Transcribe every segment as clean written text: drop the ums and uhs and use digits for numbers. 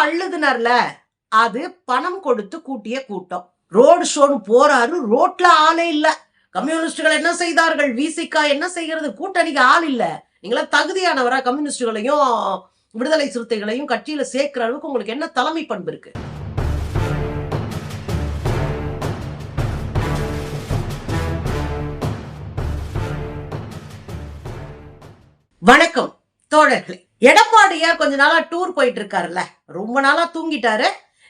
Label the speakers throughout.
Speaker 1: அள்ளுதுனர்ல அது பணம் கொடுத்து கூட்டிய கூட்டம். ரோடு ஷோன்னு போறாரு, ரோட்ல ஆளே இல்ல. கம்யூனிஸ்டுகள் என்ன செய்தார்கள், விசிகா என்ன செய்கிறது, கூட்டணிக்கு ஆள் இல்ல. நீங்களா தகுதியானவரா கம்யூனிஸ்டுகளையும் விடுதலை சிறுத்தைகளையும் கட்சியில சேர்க்கிற அளவுக்கு உங்களுக்கு என்ன தலைமை பண்பு இருக்கு? வணக்கம் தோழர்களே. எடப்பாடியார் கொஞ்ச நாளா டூர் போயிட்டு இருக்காருல்ல, ரொம்ப நாளா தூங்கிட்டாரு.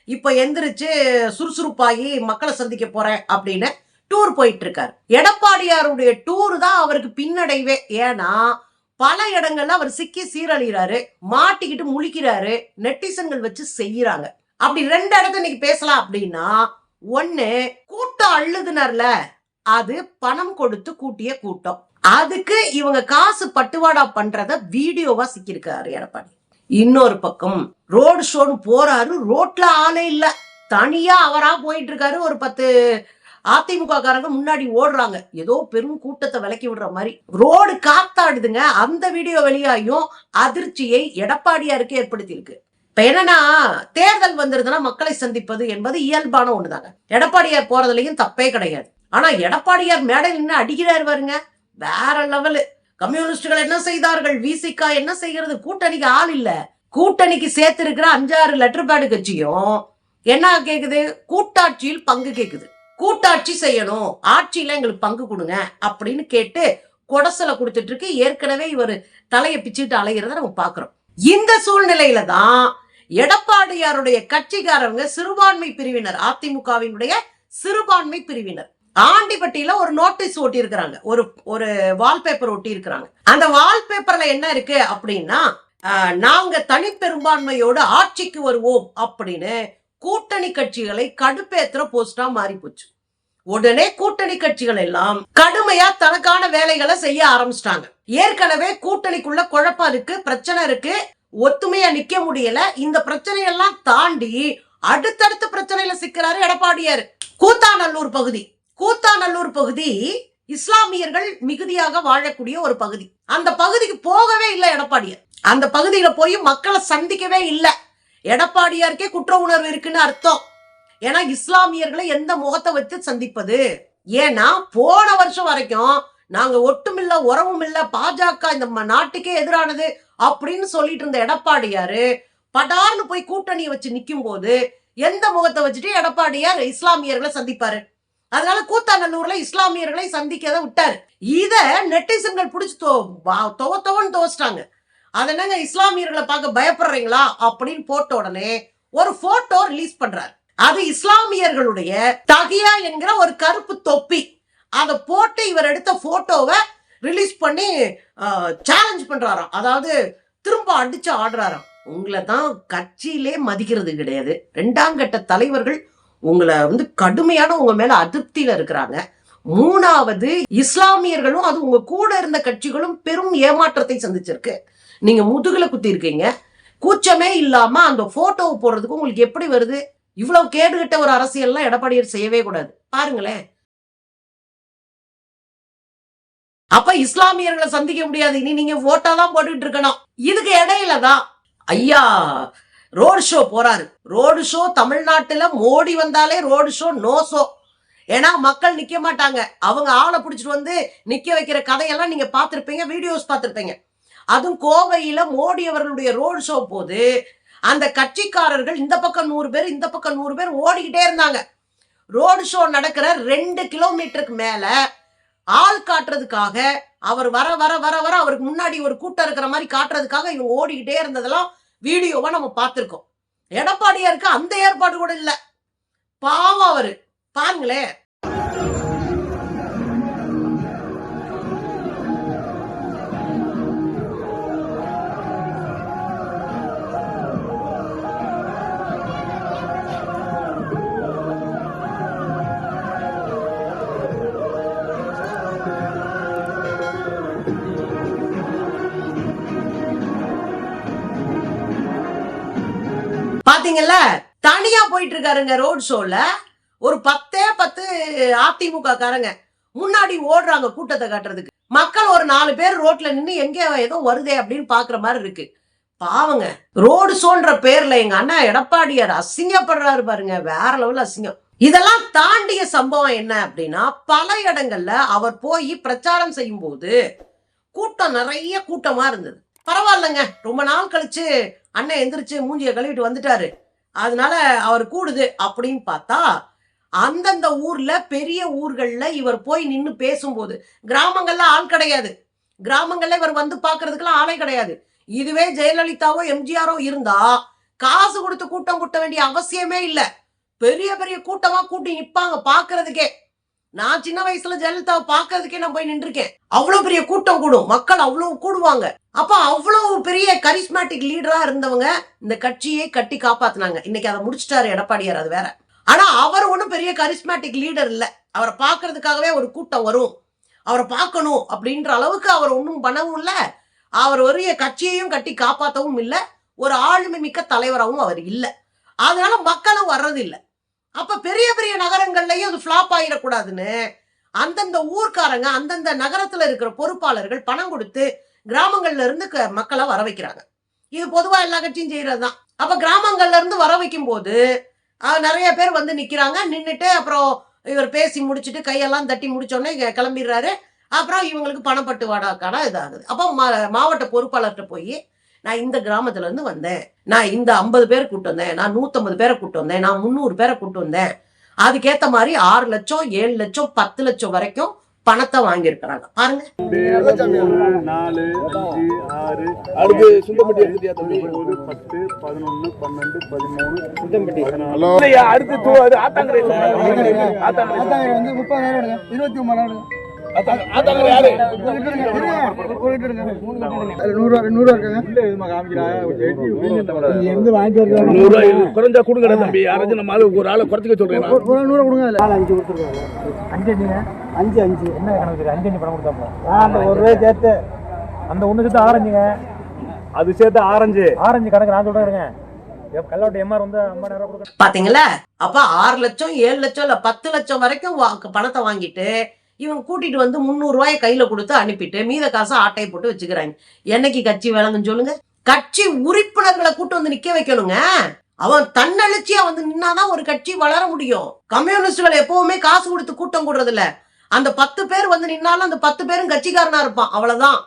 Speaker 1: இப்ப எந்திரிச்சு சுறுசுறுப்பாகி மக்களை சந்திக்க போறேன் அப்படின்னு டூர் போயிட்டு இருக்காரு. எடப்பாடியாருடைய டூர் தான் அவருக்கு பின்னடைவே. ஏன்னா பல இடங்கள்ல அவர் சிக்கி சீரழிகிறாரு, மாட்டிக்கிட்டு முழிக்கிறாரு, நெட்டிசன்கள் வச்சு செய்யறாங்க. அப்படி ரெண்டு இடத்த இன்னைக்கு பேசலாம். அப்படின்னா ஒண்ணு, கூட்டம் அள்ளுதுனர்ல அது பணம் கொடுத்து கூட்டிய கூட்டம். அதுக்கு இவங்க காசு பட்டுவாடா பண்றத வீடியோவா சிக்கிருக்காரு எடப்பாடி. இன்னொரு பக்கம் ரோடு ஷோன்னு போறாரு, ரோட்ல ஆளே இல்ல. தனியா அவரா போயிட்டு இருக்காரு. ஒரு 10 அதிமுக காரங்க முன்னாடி ஓடுறாங்க, ஏதோ பெரும் கூட்டத்தை விலக்கி விடுற மாதிரி. ரோடு காத்தாடுதுங்க. அந்த வீடியோ வெளியாயும் அதிர்ச்சியை எடப்பாடியாருக்கு ஏற்படுத்தி இருக்கு. இப்ப என்னன்னா, தேர்தல் வந்துருதுன்னா மக்களை சந்திப்பது என்பது இயல்பான ஒண்ணுதாங்க. எடப்பாடியார் போறதுலயும் தப்பே கிடையாது. ஆனா எடப்பாடியார் மேடையில் நின்று அடிக்கிறாரு பாருங்க, வேற லெவலு. கம்யூனிஸ்டுகள் என்ன செய்தார்கள், விசிகா என்ன செய்கிறது, கூட்டணிக்கு ஆள் இல்ல. கூட்டணிக்கு சேர்த்து இருக்கிற 5-6 லெட்டர் பேடு கட்சியும் என்ன கேக்குது, கூட்டாட்சியில் பங்கு கேக்குது. கூட்டாட்சி செய்யணும், ஆட்சியில எங்களுக்கு பங்கு கொடுங்க அப்படின்னு கேட்டு கொடசலை கொடுத்துட்டு இருக்கு. ஏற்கனவே இவர் தலையை பிச்சுட்டு அலைகிறத நம்ம பாக்குறோம். இந்த சூழ்நிலையில தான் எடப்பாடியாருடைய கட்சிக்காரங்க சிறுபான்மை பிரிவினர், அதிமுகவினுடைய சிறுபான்மை பிரிவினர் ஆண்டிப்பட்டியில ஒரு நோட்டீஸ் ஒட்டி இருக்கிறாங்க, ஒரு வால்பேப்பர் ஒட்டி இருக்கிறாங்க. அந்த வால்பேப்பர்ல என்ன இருக்கு அப்படின்னா, நாங்க தனிப்பெரும்பான்மையோடு ஆட்சிக்கு வருவோம் அப்படின்னு கூட்டணி கட்சிகளை கடுப்பேத்துற போஸ்டா மாறி போச்சு. உடனே கூட்டணி கட்சிகள் எல்லாம் கடுமையா தனக்கான வேலைகளை செய்ய ஆரம்பிச்சிட்டாங்க. ஏற்கனவே கூட்டணிக்குள்ள குழப்பம் இருக்கு, பிரச்சனை இருக்கு, ஒத்துமையா நிக்க முடியல. இந்த பிரச்சனையெல்லாம் தாண்டி அடுத்தடுத்த பிரச்சனையில சிக்கிறாரு எடப்பாடியார். கூத்தாநல்லூர் பகுதி இஸ்லாமியர்கள் மிகுதியாக வாழக்கூடிய ஒரு பகுதி. அந்த பகுதிக்கு போகவே இல்லை எடப்பாடியார். அந்த பகுதியில போய் மக்களை சந்திக்கவே இல்லை. எடப்பாடியாருக்கே குற்ற உணர்வு இருக்குன்னு அர்த்தம். ஏன்னா இஸ்லாமியர்களை எந்த முகத்தை வச்சு சந்திப்பது? ஏன்னா போன வருஷம் வரைக்கும் நாங்க ஒட்டுமில்ல உறவும் இல்ல, பாஜக இந்த நாட்டுக்கே எதிரானது அப்படின்னு சொல்லிட்டு இருந்த எடப்பாடியாரு படார்னு போய் கூட்டணியை வச்சு நிக்கும் போது எந்த முகத்தை வச்சுட்டு எடப்பாடியார் இஸ்லாமியர்களை சந்திப்பாரு? அதனால கூத்தாநல்லூர்ல இஸ்லாமியர்களை சந்திக்கத விட்டாரு. இத நெட்டிசன்கள் பிடிச்சு துவச்சிட்டாங்க. அதனால இஸ்லாமியர்களை பார்க்க பயப்படுறீங்களா அப்படின்னு போட்ட உடனே ஒரு போட்டோ ரிலீஸ் பண்றாரு. அது இஸ்லாமியர்களுடைய தகியா என்கிற ஒரு கருப்பு தொப்பி. அதை போட்டு இவர் எடுத்த போட்டோவை ரிலீஸ் பண்ணி சேலஞ்ச் பண்றாராம். அதாவது திரும்ப அடிச்சு ஆடுறாராம். உங்களை தான் கட்சியிலே மதிக்கிறது கிடையாது, 2ஆம் கட்ட தலைவர்கள் உங்களை கடுமையான உங்க மேல அதிருப்தியில இருக்கிறாங்க. 3வது இஸ்லாமியர்களும் அது உங்க கூட இருந்த கட்சிகளும் பெரும் ஏமாற்றத்தை சந்திச்சிருக்கு. நீங்க முதுகுல குத்தி இருக்கீங்க. கூச்சமே இல்லாம அந்த போட்டோவை போடுறதுக்கு உங்களுக்கு எப்படி வருது? இவ்வளவு கேடுகட்ட ஒரு அரசியல்லாம் எடப்பாடியார் செய்யவே கூடாது. பாருங்களேன். அப்ப இஸ்லாமியர்களை சந்திக்க முடியாது, இனி நீங்க ஓட்டா தான் போட்டுட்டு இருக்கணும். இதுக்கு இடையில தான் ஐயா ரோடு ஷோ போறாரு. ரோடு ஷோ தமிழ்நாட்டுல மோடி வந்தாலே ரோடு ஷோ நோ ஷோ. ஏன்னா மக்கள் நிக்க மாட்டாங்க. அவங்க ஆளை பிடிச்சிட்டு வந்து நிக்க வைக்கிற கதையெல்லாம் நீங்க பார்த்திருப்பீங்க, வீடியோஸ் பார்த்திருப்பீங்க. அதுவும் கோவையில மோடி அவர்களுடைய ரோடு ஷோ போது அந்த கட்சிக்காரர்கள் இந்த பக்கம் 100 பேர் இந்த பக்கம் 100 பேர் ஓடிக்கிட்டே இருந்தாங்க. ரோடு ஷோ நடக்கிற 2 கிலோமீட்டருக்கு மேல ஆள் காட்டுறதுக்காக அவர் வர வர வர வர அவருக்கு முன்னாடி ஒரு கூட்டம் இருக்கிற மாதிரி காட்டுறதுக்காக இவங்க ஓடிக்கிட்டே இருந்ததெல்லாம் வீடியோவா நம்ம பார்த்திருக்கோம். எடப்பாடியாருக்கு அந்த ஏற்பாடு கூட இல்ல. பாவம் அவரு. பாருங்களேன். பாத்தீங்கல்ல, தனியா போயிட்டு இருக்காருங்க ரோட் ஷோல. ஒரு 10 அதிமுக காரங்க முன்னாடி ஓடுறாங்க கூட்டத்தை காட்டுறதுக்கு. மக்கள் ஒரு 4 பேர் ரோட்ல நின்று எங்க ஏதோ வருதே அப்படின்னு பாக்குற மாதிரி இருக்கு. பாவங்க. ரோடு ஷோன்ற பேர்ல எங்க அண்ணா எடப்பாடியார் அசிங்கப்படுறாரு பாருங்க, வேற லெவல் அசிங்கம். இதெல்லாம் தாண்டிய சம்பவம் என்ன அப்படின்னா, பல இடங்கள்ல அவர் போய் பிரச்சாரம் செய்யும் போது கூட்டம் நிறைய கூட்டமா இருந்தது. பரவாயில்லங்க, ரொம்ப நாள் கழிச்சு அண்ணன் எந்திரிச்சு மூஞ்சிய கழுவிட்டு வந்துட்டாரு, அதனால அவர் கூடுது அப்படின்னு பார்த்தா, அந்தந்த ஊர்ல பெரிய ஊர்கள்ல இவர் போய் நின்னு பேசும்போது, கிராமங்கள்ல ஆள் கிடையாது, கிராமங்கள்ல இவர் வந்து பாக்குறதுக்குலாம் ஆளே கிடையாது. இதுவே ஜெயலலிதாவோ எம்ஜிஆரோ இருந்தா காசு கொடுத்து கூட்டம் கூட்ட வேண்டிய அவசியமே இல்ல. பெரிய பெரிய கூட்டமா கூட்டி நிப்பாங்க பாக்குறதுக்கே. நான் சின்ன வயசுல ஜெயலலிதாவை பாக்குறதுக்கே நான் போய் நின்றுருக்கேன். அவ்வளவு பெரிய கூட்டம் கூடும், மக்கள் அவ்வளவு கூடுவாங்க. அப்ப அவ்வளவு பெரிய கரிஸ்மேட்டிக் லீடரா இருந்தவங்க இந்த கட்சியை கட்டி காப்பாத்தினாங்க. இன்னைக்கு அதை முடிச்சிட்டாரு எடப்பாடியார், அது வேற. ஆனா அவர் ஒண்ணும் பெரிய கரிஸ்மேட்டிக் லீடர் இல்ல. அவரை பாக்குறதுக்காகவே ஒரு கூட்டம் வரும், அவரை பார்க்கணும் அப்படின்ற அளவுக்கு அவர் ஒன்றும் பண்ணவும் இல்லை. அவர் ஒரு கட்சியையும் கட்டி காப்பாற்றவும் இல்லை, ஒரு ஆளுமை மிக்க தலைவராகவும் அவர் இல்லை. அதனால மக்களும் வர்றது இல்லை. அப்ப பெரிய பெரிய நகரங்கள்லயும் அது ஃபிளாப் ஆயிடக்கூடாதுன்னு அந்தந்த ஊர்க்காரங்க, அந்தந்த நகரத்துல இருக்கிற பொறுப்பாளர்கள் பணம் கொடுத்து கிராமங்கள்ல இருந்து மக்களை வர வைக்கிறாங்க. இது பொதுவா எல்லா கட்சியும் செய்யறதுதான். அப்ப கிராமங்கள்ல இருந்து வர வைக்கும் போது நிறைய பேர் வந்து நிக்கிறாங்க. நின்றுட்டு அப்புறம் இவர் பேசி முடிச்சுட்டு கையெல்லாம் தட்டி முடிச்சோடனே கிளம்பிடுறாரு. அப்புறம் இவங்களுக்கு பணப்பட்டுவாடாக்கான இதாகுது. அப்போ மாவட்ட பொறுப்பாளர்கிட்ட போய், நான் இந்த கிராமத்துல இருந்து வந்தேன், நான் இந்த 50 பேர் கூட்டு வந்தேன், நான் 150 பேரை கூட்டு வந்தேன், நான் 300 பேரை கூட்டு வந்தேன், அதுக்கேத்த மாதிரி 6 லட்சம் 7 லட்சம் 10 லட்சம் வரைக்கும் பணத்தை வாங்கியிருக்கிறாங்க. பாருங்க.
Speaker 2: குறைஞ்சா கொடுங்க தம்பி, யாராச்சும் நம்ம ஒரு ஆளை குறைச்சிக்க சொல்றேன். 100 கொடுங்க. 5 என்ன கணக்கு? 5 பணம் கொடுத்தா அந்த 1 ரூபாய் சேர்த்து அந்த 1 சேர்த்து ஆரஞ்சுங்க, அது சேர்த்து ஆரஞ்சு கணக்கு நான் சொல்றேன்.
Speaker 1: பாத்தீங்களா? அப்ப 6 லட்சம் 7 லட்சம் இல்ல 10 லட்சம் வரைக்கும் பணத்தை வாங்கிட்டு இவங்க கூட்டிட்டு வந்து 300 ரூபாயை கையில கொடுத்து அனுப்பிட்டு மீத காசை ஆட்டையை போட்டு வச்சுக்கிறாங்க. என்னைக்கு கட்சி விளங்குன்னு சொல்லுங்க? கட்சி உறுப்பினர்களை கூட்டு வந்து நிக்க வைக்கணுங்க. அவன் தன்னெழுச்சியா வந்து நின்னாதான் ஒரு கட்சி வளர முடியும். கம்யூனிஸ்டுகள் எப்பவுமே காசு கொடுத்து கூட்டம் கூடுறது இல்ல. அந்த 10 பேர் வந்து நின்னாலும் அந்த 10 பேரும் கட்சிக்காரனா இருப்பான், அவ்வளவுதான்.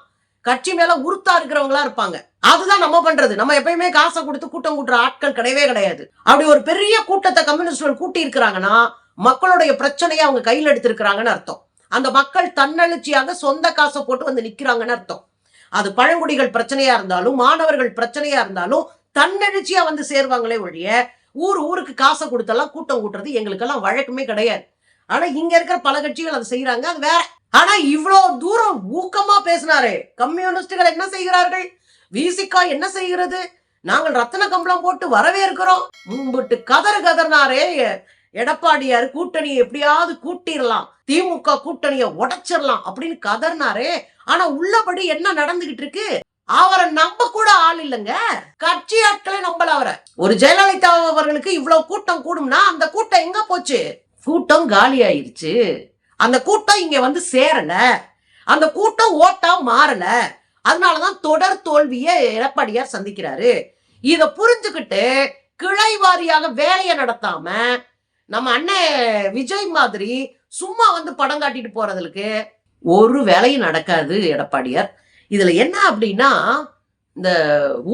Speaker 1: கட்சி மேல உறுத்தா இருக்கிறவங்களா இருப்பாங்க. அதுதான் நம்ம பண்றது. நம்ம எப்பயுமே காசை கொடுத்து கூட்டம் கூட்டுற ஆட்கள் கிடையவே கிடையாது. அப்படி ஒரு பெரிய கூட்டத்தை கம்யூனிஸ்டுகள் கூட்டி இருக்கிறாங்கன்னா மக்களுடைய பிரச்சனையை அவங்க கையில் எடுத்திருக்கிறாங்கன்னு அர்த்தம். அந்த மக்கள் தன்னெழுச்சியாக சொந்த காசை போட்டு வந்து நிக்கிறாங்கன்னு அர்த்தம். அது பழங்குடிகள் பிரச்சனையா இருந்தாலும் மாணவர்கள் பிரச்சனையா இருந்தாலும் தன்னெழுச்சியா வந்து சேர்வாங்களே ஒழிய ஊருக்கு காசை கொடுத்தெல்லாம் கூட்டம் கூட்டுறது எங்களுக்கெல்லாம் வழக்கமே கிடையாது. ஆனா இங்க இருக்கிற பல கட்சிகள் அதை செய்யறாங்க, அது வேற. ஆனா இவ்வளவு தூரம் ஊக்கமா பேசினாரே கம்யூனிஸ்டுகள் என்ன செய்கிறார்கள், விசிகா என்ன செய்கிறது, நாங்கள் ரத்தன கம்பளம் போட்டு வரவேற்கிறோம் முன்பிட்டு கதறினாரே எடப்பாடியார். கூட்டணியை எப்படியாவது கூட்டிடலாம், திமுக கூட்டணியை உடைச்சிடலாம் அப்படின்னு கதறினாரே. ஆனா உள்ளபடி என்ன நடந்துகிட்டு இருக்கு? அவரை நம்ப கூட ஆள் இல்லைங்க. கட்சி ஆட்களே நம்பல அவரை. ஒரு ஜெயலலிதா அவர்களுக்கு இவ்வளவு கூட்டம் கூடும்னா அந்த கூட்டம் எங்க போச்சு? கூட்டம் காலி ஆயிருச்சு. அந்த கூட்டம் இங்க வந்து சேரல, அந்த கூட்டம் ஓட்டா மாறல. அதனாலதான் தொடர் தோல்வியை எடப்பாடியார் சந்திக்கிறாரு. இத புரிஞ்சுக்கிட்டு கிளை வாரியாக வேலையை நடத்தாம நம்ம அண்ணன் விஜய் மாதிரி சும்மா வந்து படம் காட்டிட்டு போறதுக்கு ஒரு வேலையும் நடக்காது எடப்பாடியார். இதுல என்ன அப்படின்னா, இந்த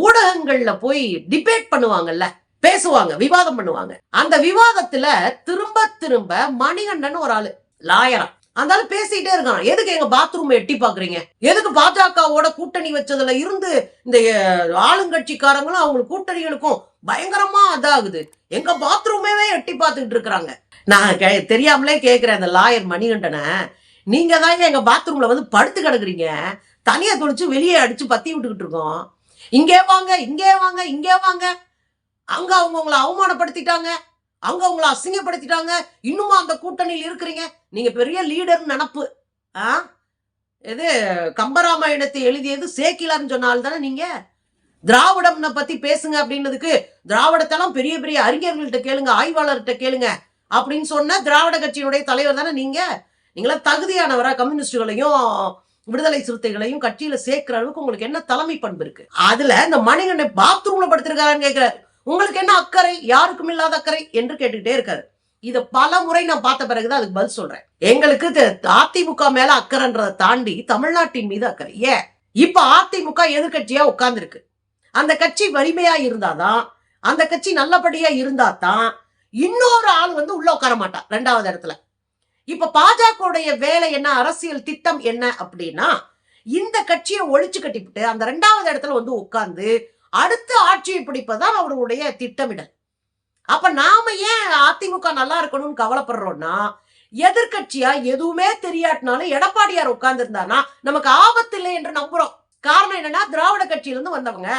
Speaker 1: ஊடகங்கள்ல போய் டிபேட் பண்ணுவாங்கல்ல, பேசுவாங்க, விவாதம் பண்ணுவாங்க. அந்த விவாதத்துல திரும்ப திரும்ப மணிகண்டன் ஒரு ஆளு லாயரா அந்த ஆளு பேசிட்டே இருக்கான். எதுக்கு எங்க பாத்ரூம் எட்டி பாக்குறீங்க, எதுக்கு பாஜகவோட கூட்டணி வச்சதுல இருந்து இந்த ஆளுங்கட்சிக்காரங்களும் அவங்க கூட்டணிகளுக்கும் பயங்கரமா அதாகுது, எங்க பாத்ரூமே எட்டி பார்த்துக்கிட்டு இருக்கிறாங்க. நான் தெரியாமலே கேக்குறேன் அந்த லாயர் மணிகண்டனை, நீங்க தாங்க எங்க பாத்ரூம்ல வந்து படுத்து கிடக்குறீங்க, தனியா தொழிச்சு வெளியே அடிச்சு பத்தி விட்டுக்கிட்டு இருக்கோம், இங்கே வாங்க இங்கே வாங்க இங்கே வாங்க, அங்க அவங்க உங்களை அவமானப்படுத்திட்டாங்க, அங்க உங்களை அசிங்கப்படுத்திட்டாங்க, இன்னுமா அந்த கூட்டணியில் இருக்கிறீங்க, நீங்க பெரிய லீடர் நினப்பு. இது கம்பராமாயணத்தை எழுதியது சேக்கிலான்னு சொன்னால்தானே தானே நீங்க திராவிடம் பத்தி பேசுங்க அப்படின்னதுக்கு திராவிடத்தெல்லாம் பெரிய பெரிய அறிஞர்கள்ட்ட கேளுங்க, ஆய்வாளர்கிட்ட கேளுங்க அப்படின்னு சொன்ன திராவிட கட்சியினுடைய தலைவர் தானே நீங்க. நீங்களா தகுதியானவரா கம்யூனிஸ்டுகளையும் விடுதலை சிறுத்தைகளையும் கட்சியில சேர்க்கிற அளவுக்கு உங்களுக்கு என்ன தலைமை பண்பு இருக்கு? அதுல இந்த மணிகண்டை பாத்ரூம்ல படுத்திருக்காருன்னு கேட்கிறாரு. உங்களுக்கு என்ன அக்கறை, யாருக்கும் இல்லாத அக்கறை என்று கேட்டுக்கிட்டே இருக்காரு. இத பல முறை நான் பார்த்த பிறகுதான் அதுக்கு பதில் சொல்றேன். எங்களுக்கு அதிமுக மேல அக்கறைன்றதை தாண்டி தமிழ்நாட்டின் மீது அக்கறை. ஏன் இப்ப அதிமுக எதிர்கட்சியா உட்கார்ந்து இருக்கு. அந்த கட்சி வலிமையா இருந்தாதான், அந்த கட்சி நல்லபடியா இருந்தாதான் இன்னொரு ஆள் வந்து உள்ள உட்கார மாட்டான் 2வது இடத்துல. இப்ப பாஜகவுடைய வேலை என்ன, அரசியல் திட்டம் என்ன அப்படின்னா, இந்த கட்சியை ஒழிச்சு கட்டிவிட்டு அந்த 2வது இடத்துல வந்து உட்கார்ந்து அடுத்த ஆட்சியை பிடிப்பதுதான் அவர்களுடைய திட்டமிடல். அப்ப நாம ஏன் அதிமுக நல்லா இருக்கணும்னு கவலைப்படுறோம்னா, எதிர்கட்சியா எதுவுமே தெரியாட்டினாலும் எடப்பாடியார் உட்கார்ந்து இருந்தானா நமக்கு ஆபத்து இல்லை என்று நம்புறோம். காரணம் என்னன்னா, திராவிட கட்சியிலிருந்து வந்தவங்க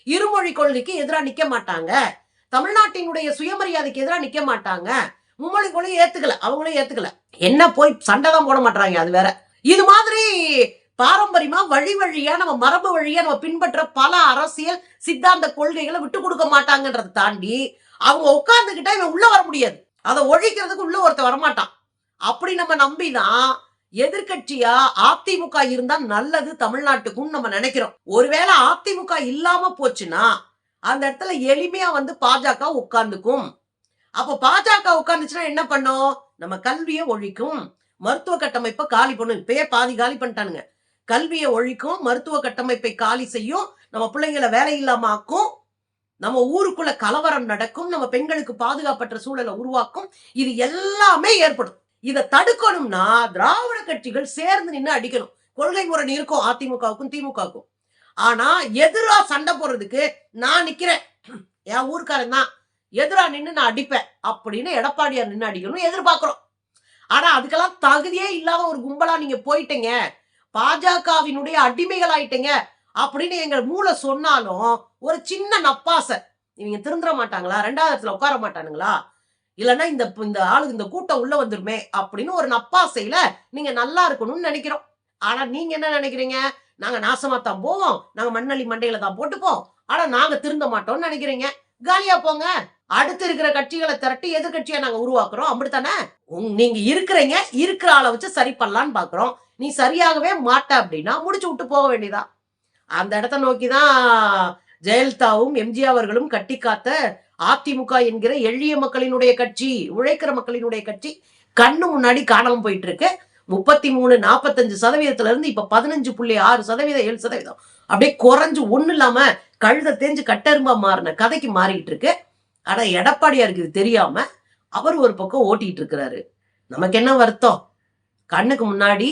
Speaker 1: இருமொழி கொள்கைக்கு எதிராக நிக்க மாட்டாங்க, தமிழ்நாட்டினுடைய சுயமரியாதைக்கு எதிராக நிக்க மாட்டாங்க, மும்மொழி கொள்கை ஏத்துக்கல, அவங்களும் ஏத்துக்கல. என்ன போய் சண்டை தான் போட மாட்டாங்க, அது வேற. இது மாதிரி பாரம்பரியமா வழி வழியா நம்ம மரபு வழியா நம்ம பின்பற்ற பல அரசியல் சித்தாந்த கொள்கைகளை விட்டு கொடுக்க மாட்டாங்கன்றதை தாண்டி அவங்க உட்கார்ந்துகிட்டா இவன் உள்ள வர முடியாது, அதை ஒழிக்கிறதுக்கு உள்ள ஒருத்தர் வரமாட்டான். அப்படி நம்ம நம்பிதான் எதிர்கட்சியா அதிமுக இருந்தா நல்லது தமிழ்நாட்டுக்கும் நம்ம நினைக்கிறோம். ஒருவேளை அதிமுக இல்லாம போச்சுன்னா அந்த இடத்துல எளிமையா வந்து பாஜக உட்கார்ந்துக்கும். அப்ப பாஜக உட்கார்ந்துச்சுன்னா என்ன பண்ணும்? நம்ம கல்வியை ஒழிக்கும், மருத்துவ கட்டமைப்பை காலி பண்ணும். இப்பயே பாதி காலி பண்ணிட்டானுங்க. கல்வியை ஒழிக்கும், மருத்துவ கட்டமைப்பை காலி செய்யும், நம்ம பிள்ளைங்களை வேலை இல்லாம ஆக்கும், நம்ம ஊருக்குள்ள கலவரம் நடக்கும், நம்ம பெண்களுக்கு பாதுகாப்பற்ற சூழலை உருவாக்கும். இது எல்லாமே ஏற்படும். இதை தடுக்கணும்னா திராவிட கட்சிகள் சேர்ந்து நின்று அடிக்கணும். கொள்கை முரண் இருக்கும் அதிமுகவுக்கும் திமுகவுக்கும். ஆனா எதிரா சண்டை போடுறதுக்கு நான் நிக்கிறேன், என் ஊருக்காரன் தான், எதிரா நின்று நான் அடிப்பேன் அப்படின்னு எடப்பாடியார் நின்று அடிக்கணும் எதிர்பார்க்கிறோம். ஆனா அதுக்கெல்லாம் தகுதியே இல்லாத ஒரு கும்பலா நீங்க போயிட்டீங்க, பாஜகவினுடைய அடிமைகள் ஆயிட்டீங்க அப்படின்னு எங்க மூளை சொன்னாலும் ஒரு சின்ன நப்பாசை, இவங்க திருந்துட மாட்டாங்களா, 2வது இடத்துல உட்கார மாட்டானுங்களா, இல்லைன்னா இந்த ஆளுக்கு இந்த கூட்டம் உள்ள வந்துருமே அப்படின்னு ஒரு நப்பாசையில நீங்க நல்லா இருக்கணும்னு நினைக்கிறோம். ஆனா நீங்க என்ன நினைக்கிறீங்க? நாங்க நாசமா தான் போவோம், நாங்க மண்ணள்ளி மண்டையில தான் போட்டுப்போம், ஆனா நாங்க திருந்த மாட்டோம்னு நினைக்கிறீங்க. காலியா போங்க. அடுத்து இருக்கிற கட்சிகளை திரட்டி எதிர்கட்சியா நாங்க உருவாக்குறோம், அப்படித்தானே? நீங்க இருக்கிற ஆளை வச்சு சரி பண்ணலான்னு பாக்குறோம். நீ சரியாகவே மாட்ட அப்படின்னா முடிச்சு விட்டு போக வேண்டியதா. அந்த இடத்தை நோக்கிதான் ஜெயலலிதாவும் எம்ஜிஆர் அவர்களும் கட்டி காத்த அதிமுக என்கிற எளிய மக்களினுடைய கட்சி, உழைக்கிற மக்களினுடைய கட்சி கண்ணு முன்னாடி காணாம போயிட்டு இருக்கு. 33-45% இருந்து இப்ப 15.6%, 7% அப்படியே குறைஞ்சு ஒண்ணு இல்லாம கழுத தேஞ்சு கட்டெரும்பா மாறின கதைக்கு மாறிக்கிட்டு இருக்கு. ஆனா எடப்பாடியாருக்கு இது தெரியாம அவர் ஒரு பக்கம் ஓட்டிட்டு இருக்கிறாரு. நமக்கு என்ன வருத்தம்? கண்ணுக்கு முன்னாடி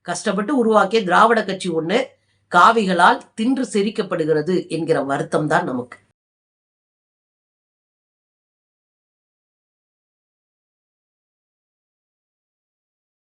Speaker 1: கஷ்டப்பட்டு உருவாக்கிய திராவிட கட்சி ஒண்ணு காவிகளால் தின்று செரிக்கப்படுகிறது என்கிற வருத்தம் தான் நமக்கு.